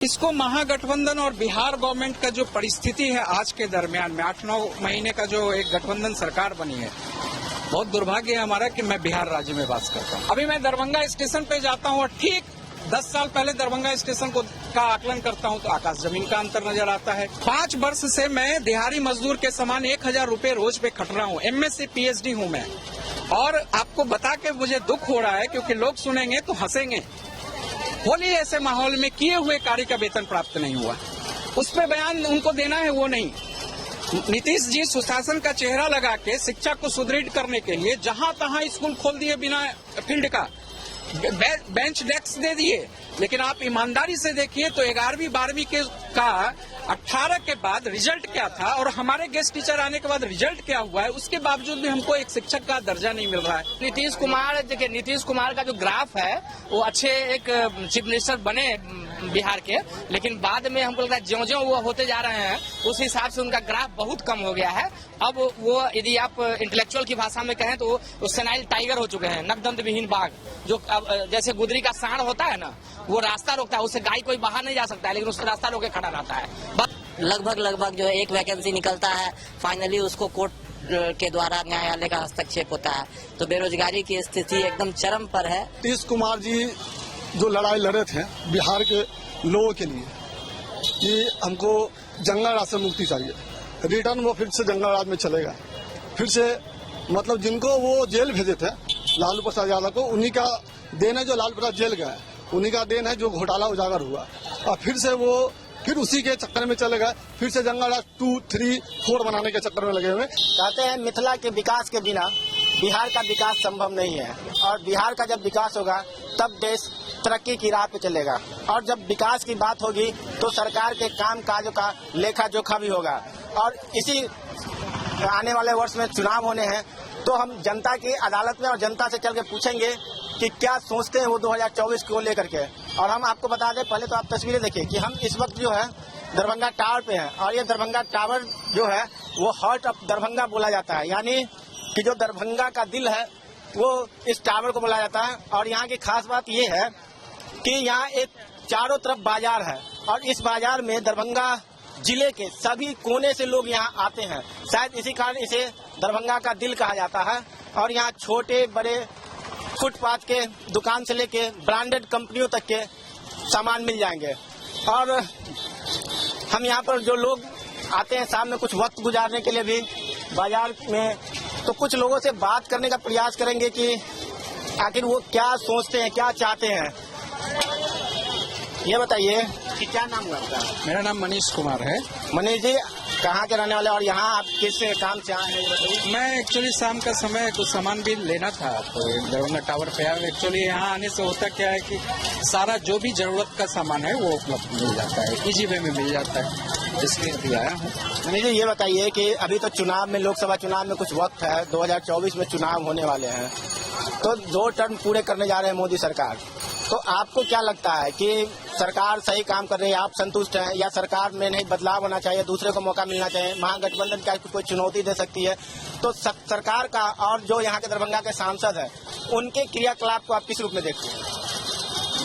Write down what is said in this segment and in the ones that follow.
इसको महागठबंधन और बिहार गवर्नमेंट का जो परिस्थिति है आज के दरमियान में 8-9 महीने का जो एक गठबंधन सरकार बनी है, बहुत दुर्भाग्य है हमारा कि मैं बिहार राज्य में वास करता हूँ। अभी मैं दरभंगा स्टेशन पे जाता हूँ और ठीक 10 साल पहले दरभंगा स्टेशन का आकलन करता हूँ तो आकाश जमीन का अंतर नजर आता है। 5 वर्ष से मैं दिहाड़ी मजदूर के समान 1000 रुपए रोज पे खट रहा हूँ। MSc PhD हूँ मैं, और आपको बता के मुझे दुख हो रहा है क्योंकि लोग सुनेंगे तो हंसेंगे। होली ऐसे माहौल में किए हुए कार्य का वेतन प्राप्त नहीं हुआ, उस पर बयान उनको देना है वो नहीं। नीतीश जी सुशासन का चेहरा लगा के शिक्षा को सुदृढ़ करने के लिए जहां तहां स्कूल खोल दिए बिना फील्ड का, बेंच डेस्क दे दिए। लेकिन आप ईमानदारी से देखिए तो 11वीं 12वीं का 18 के बाद रिजल्ट क्या था और हमारे गेस्ट टीचर आने के बाद रिजल्ट क्या हुआ है, उसके बावजूद भी हमको एक शिक्षक का दर्जा नहीं मिल रहा है। नीतीश कुमार, देखिए नीतीश कुमार का जो ग्राफ है वो अच्छे एक चीफ मिनिस्टर बने बिहार के, लेकिन बाद में हमको लगता है ज्यों-ज्यों वो होते जा रहे हैं उस हिसाब से उनका ग्राफ बहुत कम हो गया है। अब वो यदि आप इंटेलेक्चुअल की भाषा में कहें तो वो सेनाइल टाइगर हो चुके हैं, नकदंत विहीन बाघ। जो जैसे गुदरी का सांड होता है ना, वो रास्ता रोकता है, उससे गाय कोई बाहर नहीं जा सकता है, लेकिन उसका रास्ता रोके खड़ा रहता है। लगभग जो है एक वैकेंसी निकलता है, फाइनली उसको कोर्ट के द्वारा न्यायालय का हस्तक्षेप होता है, तो बेरोजगारी की स्थिति एकदम चरम पर है। नीतीश कुमार जी जो लड़ाई लड़े थे बिहार के लोगों के लिए कि हमको जंगल राज से मुक्ति चाहिए, रिटर्न वो फिर से जंगल राज में चलेगा। फिर से मतलब जिनको वो जेल भेजे थे लालू प्रसाद यादव को, उन्हीं का देन है जो लालू प्रसाद जेल गए, उन्हीं का देन है जो घोटाला उजागर हुआ, और फिर से वो फिर उसी के चक्कर में चले गए, फिर से जंगल राज 2, 3, 4 बनाने के चक्कर में लगे हुए। कहते हैं मिथिला के विकास के बिना बिहार का विकास संभव नहीं है, और बिहार का जब विकास होगा तब देश तरक्की की राह पे चलेगा। और जब विकास की बात होगी तो सरकार के काम काजों का लेखा जोखा भी होगा। और इसी आने वाले वर्ष में चुनाव होने हैं, तो हम जनता की अदालत में और जनता से चल के पूछेंगे कि क्या सोचते हैं वो 2024 को लेकर के। और हम आपको बता दें, पहले तो आप तस्वीरें देखिए कि हम इस वक्त जो है दरभंगा टावर पे हैं, और ये दरभंगा टावर जो है वो हार्ट ऑफ दरभंगा बोला जाता है, यानी कि जो दरभंगा का दिल है वो इस टावर को बोला जाता है। और यहाँ की खास बात ये है कि यहाँ एक चारों तरफ बाजार है, और इस बाजार में दरभंगा जिले के सभी कोने से लोग यहाँ आते हैं। शायद इसी कारण इसे दरभंगा का दिल कहा जाता है। और यहाँ छोटे बड़े फुटपाथ के दुकान से लेके ब्रांडेड कंपनियों तक के सामान मिल जाएंगे। और हम यहाँ पर जो लोग आते हैं शाम में कुछ वक्त गुजारने के लिए भी बाजार में, तो कुछ लोगों से बात करने का प्रयास करेंगे कि आखिर वो क्या सोचते हैं, क्या चाहते हैं। ये बताइए कि क्या नाम है आपका? मेरा नाम मनीष कुमार है। मनीष जी, कहाँ के रहने वाले और यहाँ आप किस काम से आए हैं, ये बताइए। मैं एक्चुअली शाम का समय कुछ सामान भी लेना था, तो दरभंगा टावर पे आया। एक्चुअली यहाँ आने से होता क्या है कि सारा जो भी जरूरत का सामान है वो उपलब्ध मिल जाता है, इजी वे में मिल जाता है, इसलिए भी आया हूँ। मनीष जी, ये बताइए कि अभी तो चुनाव में, लोकसभा चुनाव में कुछ वक्त है, 2024 में चुनाव होने वाले हैं, तो 2 टर्म पूरे करने जा रहे हैं मोदी सरकार। तो आपको क्या लगता है कि सरकार सही काम कर रही है, आप संतुष्ट हैं, या सरकार में नहीं बदलाव होना चाहिए, दूसरे को मौका मिलना चाहिए, महागठबंधन क्या कोई चुनौती दे सकती है? तो सरकार का और जो यहाँ के दरभंगा के सांसद हैं उनके क्रियाकलाप को आप किस रूप में देखते हैं?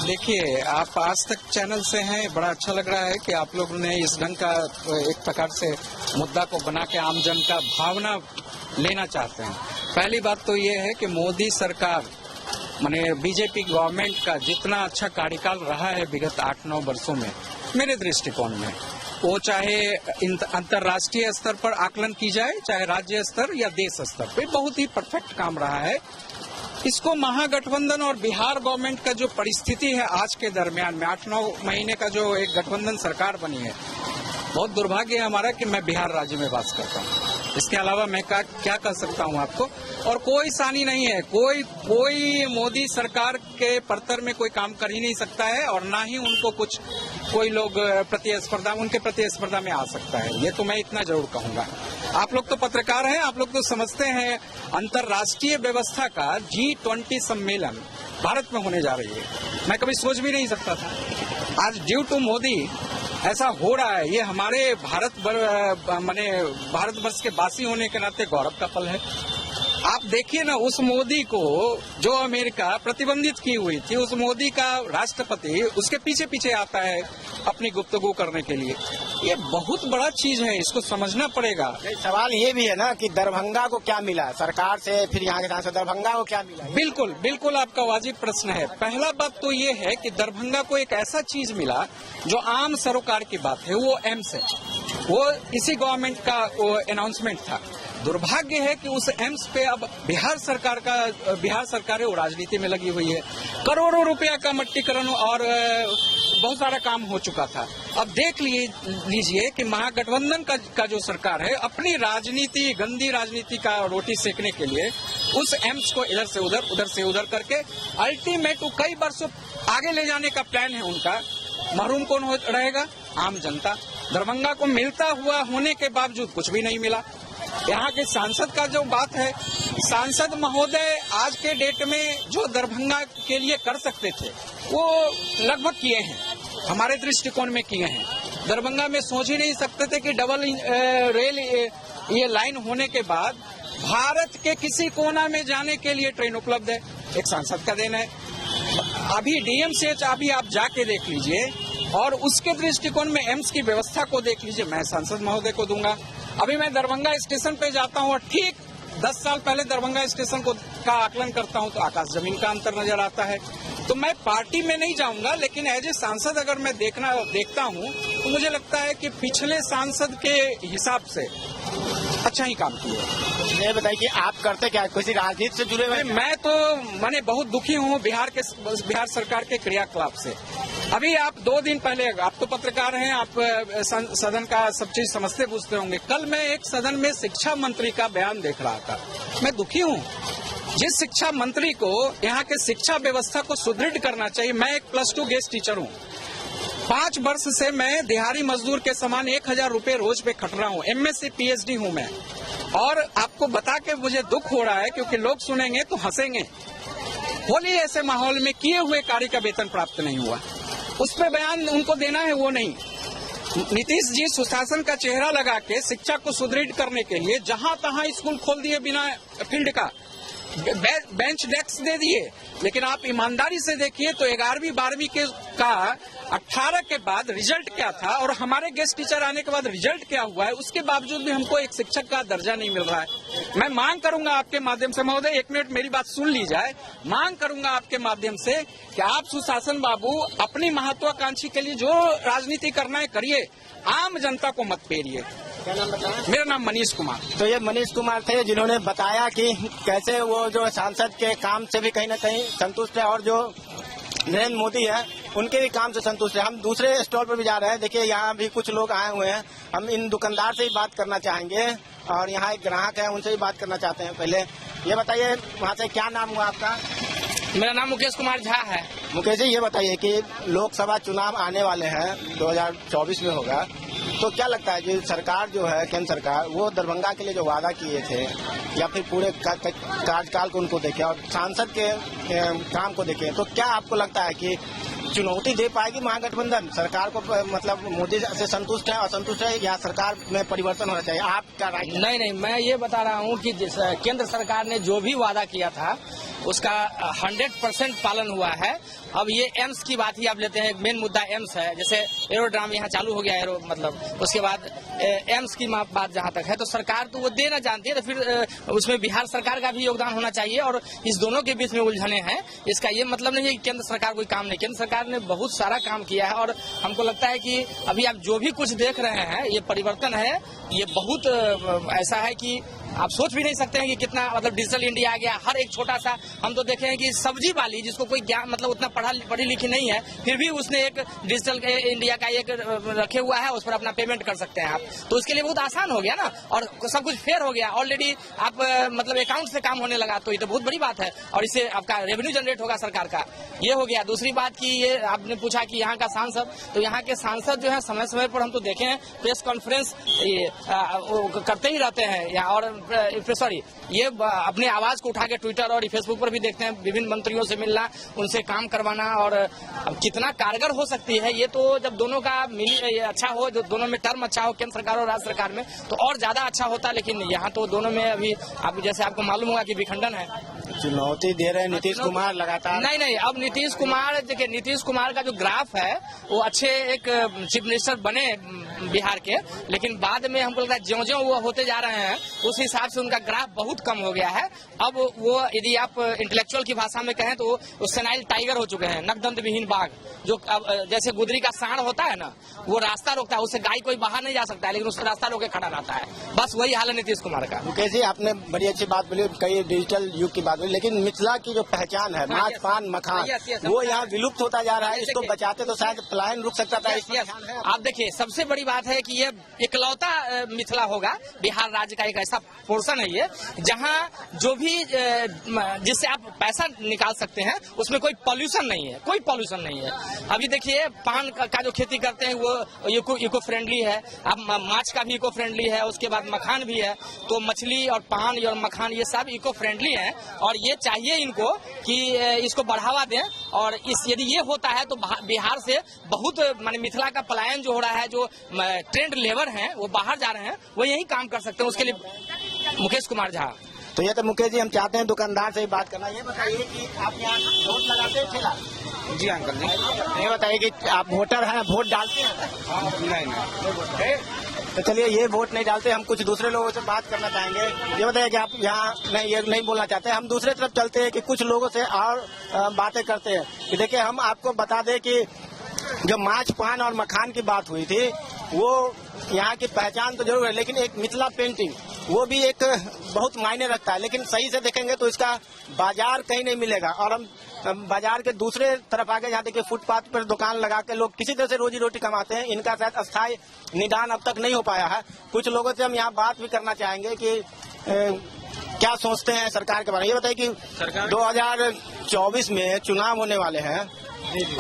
देखिए, आप आज तक चैनल से हैं, बड़ा अच्छा लग रहा है कि आप लोग ने इस ढंग का एक प्रकार से मुद्दा को बना के आम जन का भावना लेना चाहते हैं। पहली बात तो ये है कि मोदी सरकार माने बीजेपी गवर्नमेंट का जितना अच्छा कार्यकाल रहा है विगत 8-9 वर्षों में, मेरे दृष्टिकोण में, वो चाहे अंतर्राष्ट्रीय स्तर पर आकलन की जाए, चाहे राज्य स्तर या देश स्तर पे, बहुत ही परफेक्ट काम रहा है। इसको महागठबंधन और बिहार गवर्नमेंट का जो परिस्थिति है आज के दरमियान में 8-9 महीने का जो एक गठबंधन सरकार बनी है, बहुत दुर्भाग्य है हमारा कि मैं बिहार राज्य में वास करता हूँ। इसके अलावा मैं क्या कह सकता हूँ आपको, और कोई सानी नहीं है, कोई मोदी सरकार के परतर में कोई काम कर ही नहीं सकता है, और ना ही उनको कोई लोग उनके प्रतिस्पर्धा में आ सकता है। ये तो मैं इतना जरूर कहूँगा। आप लोग तो पत्रकार हैं, आप लोग तो समझते हैं अंतर्राष्ट्रीय व्यवस्था का G20 सम्मेलन भारत में होने जा रही है। मैं कभी सोच भी नहीं सकता था, आज ड्यू टू मोदी ऐसा हो रहा है। ये हमारे भारतवर्ष के वासी होने के नाते गौरव का पल है। आप देखिए ना, उस मोदी को जो अमेरिका प्रतिबंधित की हुई थी, उस मोदी का राष्ट्रपति उसके पीछे पीछे आता है अपनी गुफ्तगू करने के लिए। ये बहुत बड़ा चीज है, इसको समझना पड़ेगा। सवाल ये भी है ना कि दरभंगा को क्या मिला सरकार से, फिर यहाँ के सांसद दरभंगा को क्या मिला? बिल्कुल बिल्कुल आपका वाजिब प्रश्न है। पहला बात तो ये है कि दरभंगा को एक ऐसा चीज मिला जो आम सरोकार की बात है, वो एम्स है। वो इसी गवर्नमेंट का अनाउंसमेंट था। दुर्भाग्य है कि उस एम्स पे अब बिहार सरकार है वो राजनीति में लगी हुई है। करोड़ों रुपया का मट्टीकरण और बहुत सारा काम हो चुका था। अब देख लीजिए कि महागठबंधन का जो सरकार है अपनी राजनीति, गंदी राजनीति का रोटी सेकने के लिए उस एम्स को इधर से उधर करके अल्टीमेट कई वर्षों आगे ले जाने का प्लान है उनका। महरूम कौन रहेगा? आम जनता। दरभंगा को मिलता हुआ होने के बावजूद कुछ भी नहीं मिला। यहाँ के सांसद का जो बात है, सांसद महोदय आज के डेट में जो दरभंगा के लिए कर सकते थे वो लगभग किए हैं, हमारे दृष्टिकोण में किए हैं। दरभंगा में सोच ही नहीं सकते थे कि डबल रेल ये लाइन होने के बाद भारत के किसी कोना में जाने के लिए ट्रेन उपलब्ध है। एक सांसद का देन है। अभी डीएमसीएच अभी आप जाके देख लीजिए और उसके दृष्टिकोण में एम्स की व्यवस्था को देख लीजिए। मैं सांसद महोदय को दूंगा। अभी मैं दरभंगा स्टेशन पे जाता हूँ और ठीक 10 साल पहले दरभंगा स्टेशन का आकलन करता हूँ तो आकाश जमीन का अंतर नजर आता है। तो मैं पार्टी में नहीं जाऊंगा, लेकिन एज ए सांसद अगर मैं देखता हूँ तो मुझे लगता है कि पिछले सांसद के हिसाब से अच्छा ही काम किया। ये बताइए कि आप करते क्या, किसी राजनीति से जुड़े हुए? मैं तो बहुत दुखी हूँ बिहार सरकार के क्रियाकलाप से। अभी आप 2 दिन पहले, आप तो पत्रकार हैं, आप सदन का सब चीज समझते बूझते होंगे। कल मैं एक सदन में शिक्षा मंत्री का बयान देख रहा था। मैं दुखी हूँ। जिस शिक्षा मंत्री को यहाँ के शिक्षा व्यवस्था को सुदृढ़ करना चाहिए। मैं एक +2 गेस्ट टीचर हूँ। 5 वर्ष से मैं दिहाड़ी मजदूर के समान 1000 रुपए रोज पे खट रहा हूँ। MSc PhD हूँ मैं। और आपको बता के मुझे दुख हो रहा है क्योंकि लोग सुनेंगे तो हंसेंगे। होली ऐसे माहौल में किए हुए कार्य का वेतन प्राप्त नहीं हुआ, उस पर बयान उनको देना है वो नहीं। नीतीश जी सुशासन का चेहरा लगा के शिक्षा को सुदृढ़ करने के लिए जहां तहां स्कूल खोल दिए, बिना फील्ड का बेंच डेस्क दे दिए। लेकिन आप ईमानदारी से देखिए तो 11वीं 12वीं का 18 के बाद रिजल्ट क्या था और हमारे गेस्ट टीचर आने के बाद रिजल्ट क्या हुआ है, उसके बावजूद भी हमको एक शिक्षक का दर्जा नहीं मिल रहा है। मैं मांग करूंगा आपके माध्यम से, महोदय 1 मिनट मेरी बात सुन ली जाए। मांग करूंगा आपके माध्यम से कि आप सुशासन बाबू अपनी महत्वाकांक्षी के लिए जो राजनीति करना है करिए, आम जनता को मत पेरिए। क्या नाम बताया? मेरा नाम मनीष कुमार। तो ये मनीष कुमार थे जिन्होंने बताया कि कैसे वो जो सांसद के काम से भी कहीं न कहीं संतुष्ट है और जो नरेंद्र मोदी है उनके भी काम से संतुष्ट है। हम दूसरे स्टॉल पर भी जा रहे हैं। देखिए यहाँ भी कुछ लोग आए हुए हैं। हम इन दुकानदार से ही बात करना चाहेंगे और यहाँ एक ग्राहक है, उनसे भी बात करना चाहते हैं। पहले ये बताइए वहाँ से क्या नाम हुआ आपका? मेरा नाम मुकेश कुमार झा है। मुकेश जी ये बताइए कि लोकसभा चुनाव आने वाले हैं, 2024 में होगा, तो क्या लगता है कि सरकार जो है, केंद्र सरकार, वो दरभंगा के लिए जो वादा किए थे या फिर पूरे कार्यकाल को उनको देखे और सांसद के काम को देखे, तो क्या आपको लगता है कि चुनौती दे पाएगी महागठबंधन सरकार को? मतलब मोदी से संतुष्ट है, असंतुष्ट है या सरकार में परिवर्तन होना चाहिए? आप क्या राय? नहीं, मैं ये बता रहा हूँ कि केंद्र सरकार ने जो भी वादा किया था उसका 100% पालन हुआ है। अब ये एम्स की बात ही आप लेते हैं, मेन मुद्दा एम्स है। जैसे एरोड्राम यहाँ चालू हो गया एरो, मतलब उसके बाद एम्स की बात जहाँ तक है तो सरकार तो वो देना जानती है, तो फिर उसमें बिहार सरकार का भी योगदान होना चाहिए। और इस दोनों के बीच में उलझने हैं। इसका ये मतलब नहीं है कि केंद्र सरकार कोई काम नहीं, केंद्र सरकार ने बहुत सारा काम किया है। और हमको लगता है कि अभी आप जो भी कुछ देख रहे हैं ये परिवर्तन है, ये बहुत ऐसा है कि आप सोच भी नहीं सकते हैं कि कितना, मतलब डिजिटल इंडिया आ गया। हर एक छोटा सा, हम तो देखे हैं कि सब्जी वाली जिसको कोई ज्ञान, मतलब उतना पढ़ी लिखी नहीं है, फिर भी उसने एक डिजिटल इंडिया का एक रखे हुआ है, उस पर अपना पेमेंट कर सकते हैं आप। तो उसके लिए बहुत आसान हो गया ना, और सब कुछ फेयर हो गया ऑलरेडी। आप मतलब अकाउंट से काम होने लगा, तो ये तो बहुत बड़ी बात है और इससे आपका रेवेन्यू जनरेट होगा सरकार का। ये हो गया। दूसरी बात की ये आपने पूछा कि यहाँ का सांसद, तो यहाँ के सांसद जो है समय समय पर हम तो देखे हैं प्रेस कॉन्फ्रेंस करते ही रहते हैं यहाँ, और सॉरी ये अपनी आवाज को उठा के ट्विटर और फेसबुक पर भी देखते हैं, विभिन्न मंत्रियों से मिलना, उनसे काम करवाना, और अब कितना कारगर हो सकती है ये तो जब दोनों का अच्छा हो, जो दोनों में टर्म अच्छा हो, केंद्र सरकार और राज्य सरकार में, तो और ज्यादा अच्छा होता। लेकिन यहाँ तो दोनों में अभी आप जैसे आपको मालूम होगा कि विखंडन है, चुनौती दे रहे हैं नीतीश कुमार लगातार। नहीं, अब नीतीश कुमार, देखिए नीतीश कुमार का जो ग्राफ है वो अच्छे एक चीफ मिनिस्टर बने बिहार के, लेकिन बाद में हमको लगता है ज्यों-ज्यों वो होते जा रहे हैं उस हिसाब से उनका ग्राफ बहुत कम हो गया है। अब वो यदि आप इंटेलेक्चुअल की भाषा में कहें तो वो सेनाइल टाइगर हो चुके हैं, नकदंत विहीन बाघ, जो जैसे गुदरी का सांड होता है ना, वो रास्ता रोकता है, उससे गाय कोई बाहर नहीं जा सकता है, लेकिन उससे रास्ता रोके खड़ा रहता है। बस वही हाल है नीतीश कुमार का। मुकेश जी, आपने बड़ी अच्छी बात बोली, कई डिजिटल युग की बात बोली, लेकिन मिथिला की जो पहचान है, माछ पान मखान, वो यहाँ विलुप्त होता जा रहा है। इसको बचाते तो शायद पलायन रुक सकता था। आप देखिए, सबसे बड़ी बात है कि ये इकलौता मिथिला होगा, बिहार राज्य का एक ऐसा पोर्शन है ये जहाँ जो भी जिससे आप पैसा निकाल सकते हैं, उसमें कोई पॉल्यूशन नहीं है, कोई पॉल्यूशन नहीं है। अभी देखिए पान का जो खेती करते हैं वो इको फ्रेंडली है, अब माछ का भी इको फ्रेंडली है, उसके बाद मखान भी है, तो मछली और पान और मखान ये सब इको फ्रेंडली है, और ये चाहिए इनको कि इसको बढ़ावा दें। और यदि ये होता है तो बिहार से बहुत माने मिथिला का पलायन जो हो रहा है, जो ट्रेंड लेबर हैं वो बाहर जा रहे हैं, वो यही काम कर सकते हैं। उसके लिए मुकेश कुमार झा। तो ये तो मुकेश जी, हम चाहते हैं दुकानदार से ही बात करना। ये बताइए कि आप यहाँ वोट लगाते हैं ठेला? जी अंकल जी। ये बताइए कि आप वोटर हैं, वोट डालते हैं? नहीं। तो चलिए, ये वोट नहीं डालते, हम कुछ दूसरे लोगों से बात करना चाहेंगे। ये बताइए कि आप यहाँ नहीं, ये नहीं बोलना चाहते। हम दूसरे तरफ चलते हैं कि कुछ लोगों से और बातें करते हैं कि देखिए, हम आपको बता दें कि जो माछ पान और मखान की बात हुई थी, वो यहाँ की पहचान तो जरूर है, लेकिन एक मिथिला पेंटिंग वो भी एक बहुत मायने रखता है। लेकिन सही से देखेंगे तो इसका बाजार कहीं नहीं मिलेगा। और हम बाजार के दूसरे तरफ आगे, जहाँ देखिए फुटपाथ पर दुकान लगा के लोग किसी तरह से रोजी रोटी कमाते हैं, इनका शायद अस्थायी निदान अब तक नहीं हो पाया है। कुछ लोगों से हम यहाँ बात भी करना चाहेंगे कि क्या सोचते हैं सरकार के बारे में। ये बताइए कि 2024 में चुनाव होने वाले हैं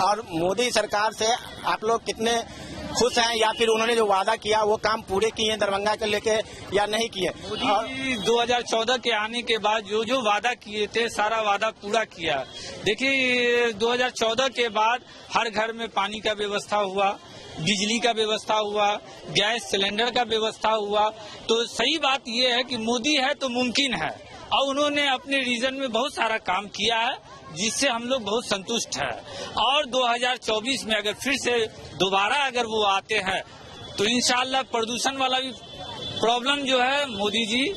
और मोदी सरकार से आप लोग कितने खुश हैं, या फिर उन्होंने जो वादा किया वो काम पूरे किए हैं दरभंगा के लेके या नहीं किए? मोदी 2014 के आने के बाद जो वादा किए थे, सारा वादा पूरा किया। देखिए 2014 के बाद हर घर में पानी का व्यवस्था हुआ, बिजली का व्यवस्था हुआ, गैस सिलेंडर का व्यवस्था हुआ। तो सही बात यह है कि मोदी है तो मुमकिन है, और उन्होंने अपने रीजन में बहुत सारा काम किया है, जिससे हम लोग बहुत संतुष्ट हैं। और 2024 में अगर फिर से दोबारा अगर वो आते हैं तो इंशाल्लाह प्रदूषण वाला भी प्रॉब्लम जो है मोदी जी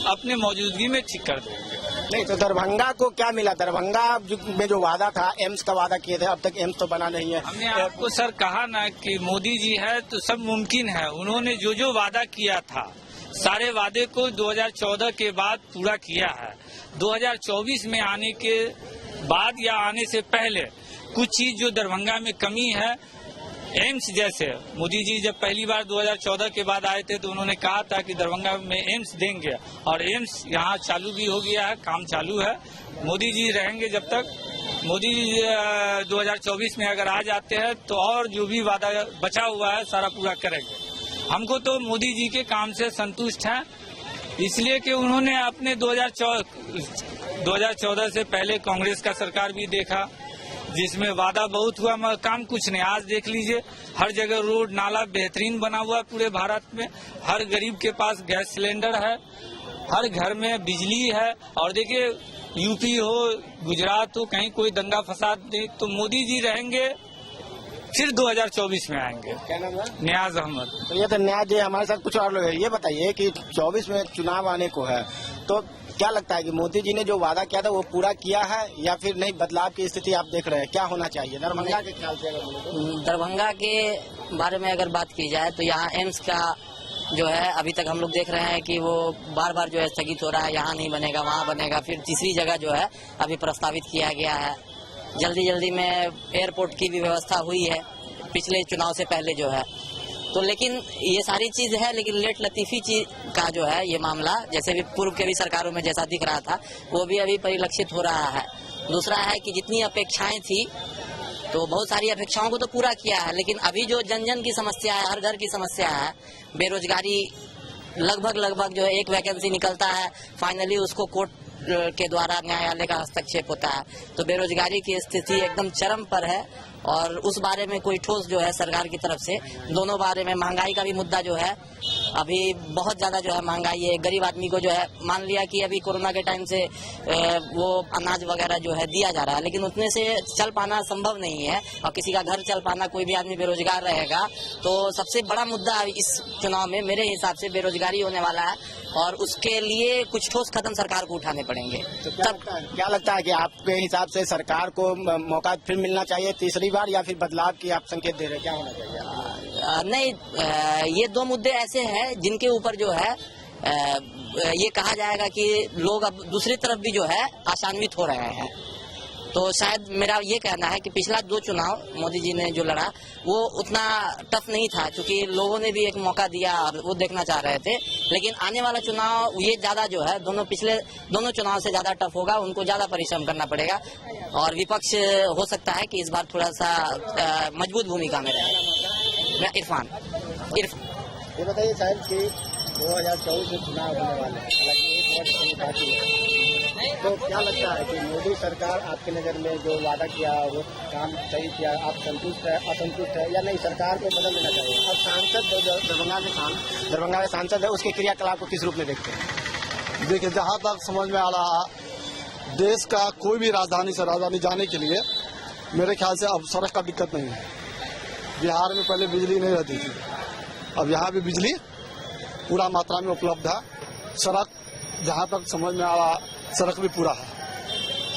अपने मौजूदगी में ठीक कर देंगे। नहीं तो दरभंगा को क्या मिला? दरभंगा में जो वादा था, एम्स का वादा किए थे, अब तक एम्स तो बना नहीं है। हमने आपको सर कहा ना कि मोदी जी है तो सब मुमकिन है। उन्होंने जो वादा किया था, सारे वादे को 2014 के बाद पूरा किया है। 2024 में आने के बाद या आने से पहले कुछ चीज जो दरभंगा में कमी है, एम्स जैसे, मोदी जी जब पहली बार 2014 के बाद आए थे तो उन्होंने कहा था कि दरभंगा में एम्स देंगे, और एम्स यहाँ चालू भी हो गया है, काम चालू है। मोदी जी रहेंगे जब तक, मोदी जी 2024 में अगर आ जाते हैं तो और जो भी वादा बचा हुआ है सारा पूरा करेंगे। हमको तो मोदी जी के काम से संतुष्ट हैं, इसलिए कि उन्होंने अपने 2014 से पहले कांग्रेस का सरकार भी देखा, जिसमें वादा बहुत हुआ मगर काम कुछ नहीं। आज देख लीजिए, हर जगह रोड नाला बेहतरीन बना हुआ है पूरे भारत में, हर गरीब के पास गैस सिलेंडर है, हर घर में बिजली है। और देखिए यूपी हो, गुजरात हो, कहीं कोई दंगा फसाद नहीं, तो मोदी जी रहेंगे, फिर 2024 में आएंगे। क्या नाम है? नियाज अहमद। तो ये तो न्याज जी, हमारे साथ कुछ और लोग हैं। ये बताइए कि 24 में चुनाव आने को है, तो क्या लगता है कि मोदी जी ने जो वादा किया था वो पूरा किया है, या फिर नहीं बदलाव की स्थिति आप देख रहे हैं? क्या होना चाहिए दरभंगा के ख्याल से? दरभंगा के बारे में अगर बात की जाए तो यहाँ एम्स का जो है अभी तक हम लोग देख रहे हैं कि वो बार बार जो है स्थगित हो रहा है, यहाँ नहीं बनेगा वहाँ बनेगा। फिर तीसरी जगह जो है अभी प्रस्तावित किया गया है। जल्दी में एयरपोर्ट की भी व्यवस्था हुई है पिछले चुनाव से पहले जो है। तो लेकिन ये सारी चीज है, लेकिन लेट लतीफी चीज का जो है ये मामला, जैसे भी पूर्व के भी सरकारों में जैसा दिख रहा था, वो भी अभी परिलक्षित हो रहा है। दूसरा है कि जितनी अपेक्षाएं थी तो बहुत सारी अपेक्षाओं को तो पूरा किया है, लेकिन अभी जो जन जन की समस्या है, हर घर की समस्या है, बेरोजगारी लगभग जो है एक वैकेंसी निकलता है, फाइनली उसको कोर्ट के द्वारा न्यायालय का हस्तक्षेप होता है। तो बेरोजगारी की स्थिति एकदम चरम पर है और उस बारे में कोई ठोस जो है सरकार की तरफ से, दोनों बारे में महंगाई का भी मुद्दा जो है अभी बहुत ज्यादा जो है महंगाई है। गरीब आदमी को जो है मान लिया कि अभी कोरोना के टाइम से वो अनाज वगैरह जो है दिया जा रहा है, लेकिन उतने से चल पाना संभव नहीं है और किसी का घर चल पाना, कोई भी आदमी बेरोजगार रहेगा। तो सबसे बड़ा मुद्दा इस चुनाव में मेरे हिसाब से बेरोजगारी होने वाला है और उसके लिए कुछ ठोस कदम सरकार को उठाने पड़ेंगे। तो क्या लगता है कि आपके हिसाब से सरकार को मौका फिर मिलना चाहिए तीसरी बार, या फिर बदलाव की आप संकेत दे रहे हैं, क्या होना चाहिए? नहीं, ये दो मुद्दे ऐसे हैं जिनके ऊपर जो है ये कहा जाएगा कि लोग अब दूसरी तरफ भी जो है आशान्वित हो रहे हैं। तो शायद मेरा ये कहना है कि पिछला 2 चुनाव मोदी जी ने जो लड़ा वो उतना टफ नहीं था, क्योंकि लोगों ने भी एक मौका दिया और वो देखना चाह रहे थे। लेकिन आने वाला चुनाव ये ज्यादा जो है दोनों चुनाव से ज्यादा टफ होगा, उनको ज्यादा परिश्रम करना पड़ेगा और विपक्ष हो सकता है कि इस बार थोड़ा सा मजबूत भूमिका में रहे। इरफान ये बताइए साहब कि 2024 में चुनाव होने वाले हैं, हालांकि एक वर्ष की बाकी है, तो क्या लगता है कि मोदी सरकार आपकी नज़र में जो वादा किया वो काम सही किया, आप संतुष्ट है, असंतुष्ट है या नहीं, सरकार को बदल देना चाहिए? और सांसद दरभंगा के सांसद है, उसके क्रियाकलाप को किस रूप में देखते हैं? देखिए, जहाँ तक समझ में आ रहा, देश का कोई भी राजधानी से राजधानी जाने के लिए मेरे ख्याल से अब सड़क का दिक्कत नहीं है। बिहार में पहले बिजली नहीं रहती थी, अब यहाँ भी बिजली पूरा मात्रा में उपलब्ध है। सड़क जहाँ तक समझ में आ रहा, सड़क भी पूरा है।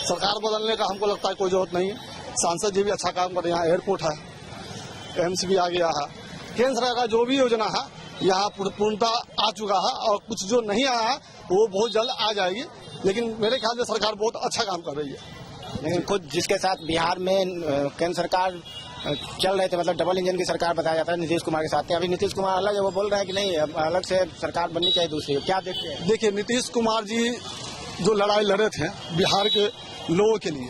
सरकार बदलने का हमको लगता है कोई जरूरत नहीं है। सांसद जी भी अच्छा काम कर रहे हैं, यहाँ एयरपोर्ट है, एम्स भी आ गया है। केंद्र सरकार का जो भी योजना है यहाँ पूर्णतः आ चुका है और कुछ जो नहीं आया है वो बहुत जल्द आ जाएगी। लेकिन मेरे ख्याल से सरकार बहुत अच्छा काम कर रही है। लेकिन खुद जिसके साथ बिहार में केंद्र सरकार चल रहे थे, मतलब डबल इंजन की सरकार बताया जाता है नीतीश कुमार के साथ, अभी नीतीश कुमार अलग है, वो बोल रहे हैं कि नहीं अलग से सरकार बननी चाहिए दूसरी, क्या देखते हैं? देखिए, नीतीश कुमार जी जो लड़ाई लड़े थे बिहार के लोगों के लिए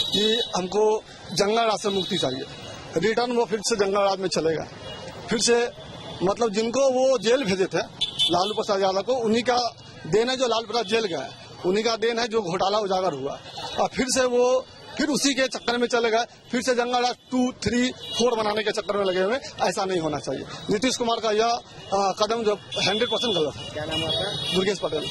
कि हमको जंगल राज से मुक्ति चाहिए, रिटर्न वो फिर से जंगल राज में चलेगा। फिर से मतलब जिनको वो जेल भेजे थे लालू प्रसाद यादव को, उन्हीं का देन है जो लालू प्रसाद जेल गए, उन्हीं का देन है जो घोटाला उजागर हुआ और फिर उसी के चक्कर में चले गए, फिर से जंगल राज 2, 3, 4 बनाने के चक्कर में लगे हुए। ऐसा नहीं होना चाहिए। नीतीश कुमार का यह कदम जो 100% गलत है। क्या नाम है आपका? दुर्गेश पटेल।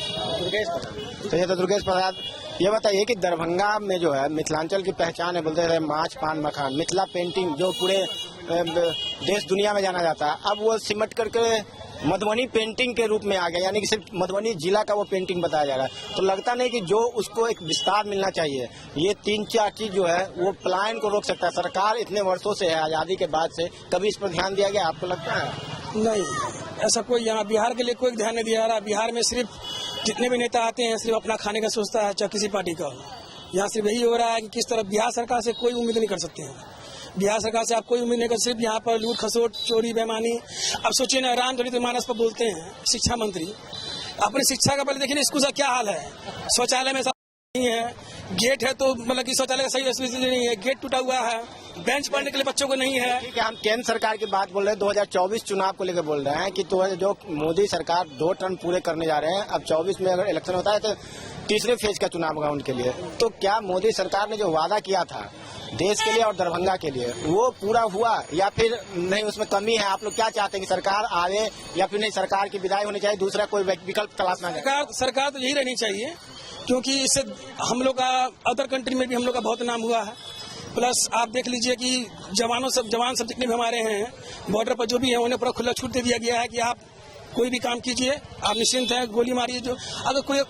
तो ये तो दुर्गेश प्रसाद, ये बताइए कि दरभंगा में जो है मिथिलांचल की पहचान है, बोलते हैं माछ, पान, मखान, मिथिला पेंटिंग जो पूरे देश दुनिया में जाना जाता है, अब वो सिमट करके मधुबनी पेंटिंग के रूप में आ गया, यानी कि सिर्फ मधुबनी जिला का वो पेंटिंग बताया जा रहा है। तो लगता नहीं कि जो उसको एक विस्तार मिलना चाहिए, ये 3-4 चीज जो है वो पलायन को रोक सकता है। सरकार इतने वर्षों से है, आजादी के बाद से, कभी इस पर ध्यान दिया गया आपको लगता है? नहीं, ऐसा कोई यहाँ बिहार के लिए कोई ध्यान नहीं दिया रहा। बिहार में सिर्फ जितने भी नेता आते हैं सिर्फ अपना खाने का सोचता है, चाहे किसी पार्टी का। यहाँ सिर्फ यही हो रहा है कि किस तरह बिहार सरकार से कोई उम्मीद नहीं कर सकते हैं। बिहार सरकार से आप कोई उम्मीद नहीं कर, सिर्फ यहाँ पर लूट खसोट, चोरी, बेईमानी। अब सोचिए ना, रामदलित मानस पर बोलते हैं शिक्षा मंत्री, अपनी शिक्षा का पहले देखिए ना, स्कूल का क्या हाल है, शौचालय में नहीं है, गेट है तो मतलब कि शौचालय का सही स्थिति नहीं है, गेट टूटा हुआ है, बेंच पढ़ने के लिए बच्चों को नहीं है। ठीक है, हम केंद्र सरकार की बात बोल रहे हैं, 2024 चुनाव को लेकर बोल रहे हैं कि तो जो मोदी सरकार 2 टर्म पूरे करने जा रहे हैं, अब 24 में अगर इलेक्शन होता है तो तीसरे फेज का चुनाव होगा उनके लिए। तो क्या मोदी सरकार ने जो वादा किया था देश के लिए और दरभंगा के लिए वो पूरा हुआ या फिर नहीं, उसमें कमी है? आप लोग क्या चाहते हैं कि सरकार आवे या फिर नहीं, सरकार की विदाई होनी चाहिए, दूसरा कोई विकल्प तलाशना चाहिए? सरकार तो यही रहनी चाहिए, क्योंकि इससे हम लोग का अदर कंट्री में भी हम लोग का बहुत नाम हुआ है। प्लस आप देख लीजिए कि जवान सब जितने भी हमारे हैं बॉर्डर पर जो भी है उन्हें पूरा खुला छूट दे दिया गया है कि आप कोई भी काम कीजिए, आप निश्चिंत हैं, गोली मारिए। जो अगर कोई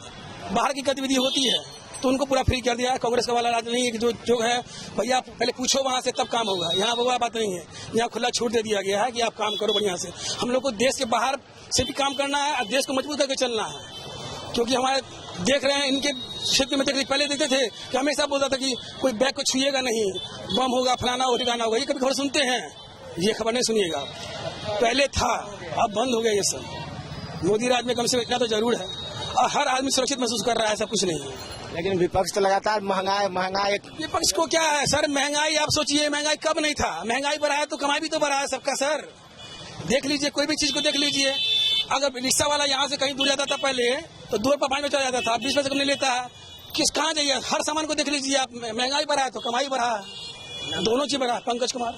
बाहर की गतिविधि होती है तो उनको पूरा फ्री कर दिया है। कांग्रेस का वाला राज नहीं है कि जो है भैया पहले पूछो वहाँ से तब काम होगा, यहाँ वो बात नहीं है। यहाँ खुला छूट दे दिया गया है कि आप काम करो बढ़िया से। हम लोग को देश के बाहर से भी काम करना है और देश को मजबूत करके चलना है, क्योंकि हमारे देख रहे हैं इनके क्षेत्र में पहले देखते थे कि हमेशा बोलता था कि कोई बैग को छुएगा नहीं, बम होगा, फलाना हो, ठिकाना होगा। ये कभी खबर सुनते हैं? ये खबर नहीं सुनिएगा। पहले था, अब बंद हो गया ये सब। मोदी राज में कम से कम इतना तो जरूर है और हर आदमी सुरक्षित महसूस कर रहा है, ऐसा कुछ नहीं है। लेकिन विपक्ष तो लगातार महंगाई विपक्ष को क्या है सर, महंगाई आप सोचिए, महंगाई कब नहीं था? महंगाई बढ़ा है तो कमाई भी तो बढ़ा है सबका सर। देख लीजिए, कोई भी चीज को देख लीजिए, अगर रिक्शा वाला यहाँ से कहीं दूर जाता था पहले तो 2 रुपये 5 में चला जाता था, 20 पैसे कम नहीं लेता है। किस कहाँ जाइए, हर सामान को देख लीजिए आप, महंगाई बढ़ा है तो कमाई बढ़ा है, दोनों चीज बढ़ा। पंकज कुमार।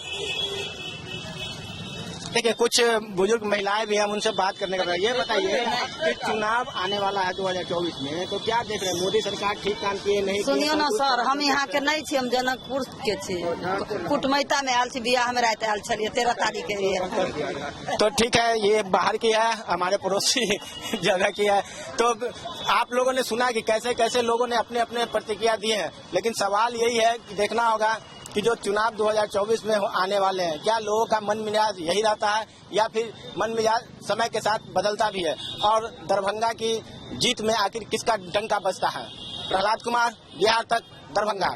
देखिए, कुछ बुजुर्ग महिलाएं भी हैं, हम उनसे बात करने का। ये बताइए कि चुनाव आने वाला है 2024 में, तो क्या देख रहे हैं, मोदी सरकार ठीक काम किए नहीं? सुनियो ना सर, हम यहाँ के नहीं छी, हम जनकपुर के छी, कुटमैता में आयल छी, बियाह में रात आयल छलिए 13 तारीख के। तो ठीक है, ये बाहर की है, हमारे पड़ोसी जगह की है। तो आप लोगों ने सुना कि कैसे कैसे लोगों ने अपने अपने प्रतिक्रिया दी है, लेकिन सवाल यही है कि देखना होगा कि जो चुनाव 2024 में आने वाले हैं, क्या लोगों का मन मिजाज यही रहता है या फिर मन मिजाज समय के साथ बदलता भी है, और दरभंगा की जीत में आखिर किसका डंका बजता है। प्रहलाद कुमार, बिहार तक, दरभंगा।